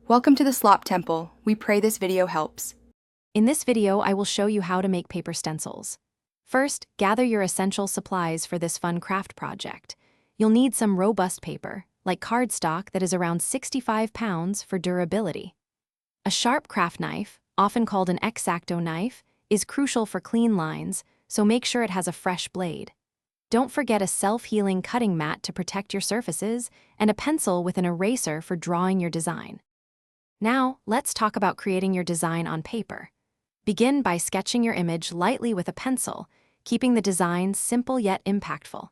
Welcome to the Slop Temple. We pray this video helps. In this video, I will show you how to make paper stencils. First, gather your essential supplies for this fun craft project. You'll need some robust paper, like cardstock that is around 65 pounds for durability. A sharp craft knife, often called an X-Acto knife, is crucial for clean lines, so make sure it has a fresh blade. Don't forget a self-healing cutting mat to protect your surfaces and a pencil with an eraser for drawing your design. Now, let's talk about creating your design on paper. Begin by sketching your image lightly with a pencil, keeping the design simple yet impactful.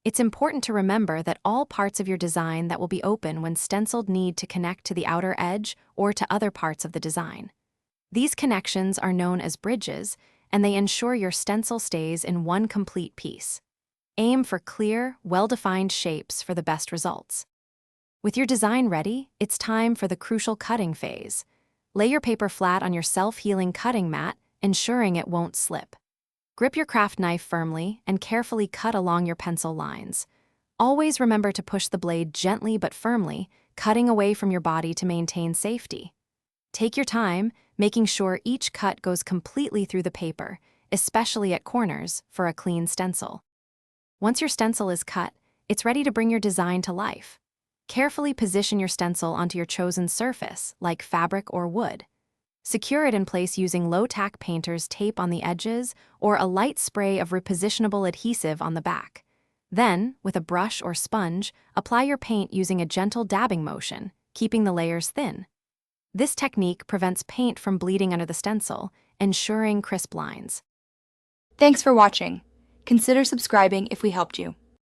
It's important to remember that all parts of your design that will be open when stenciled need to connect to the outer edge or to other parts of the design. These connections are known as bridges, and they ensure your stencil stays in one complete piece. Aim for clear, well-defined shapes for the best results. With your design ready, it's time for the crucial cutting phase. Lay your paper flat on your self-healing cutting mat, ensuring it won't slip. Grip your craft knife firmly and carefully cut along your pencil lines. Always remember to push the blade gently but firmly, cutting away from your body to maintain safety. Take your time, making sure each cut goes completely through the paper, especially at corners, for a clean stencil. Once your stencil is cut, it's ready to bring your design to life. Carefully position your stencil onto your chosen surface, like fabric or wood. Secure it in place using low-tack painter's tape on the edges or a light spray of repositionable adhesive on the back. Then, with a brush or sponge, apply your paint using a gentle dabbing motion, keeping the layers thin. This technique prevents paint from bleeding under the stencil, ensuring crisp lines. Thanks for watching. Consider subscribing if we helped you.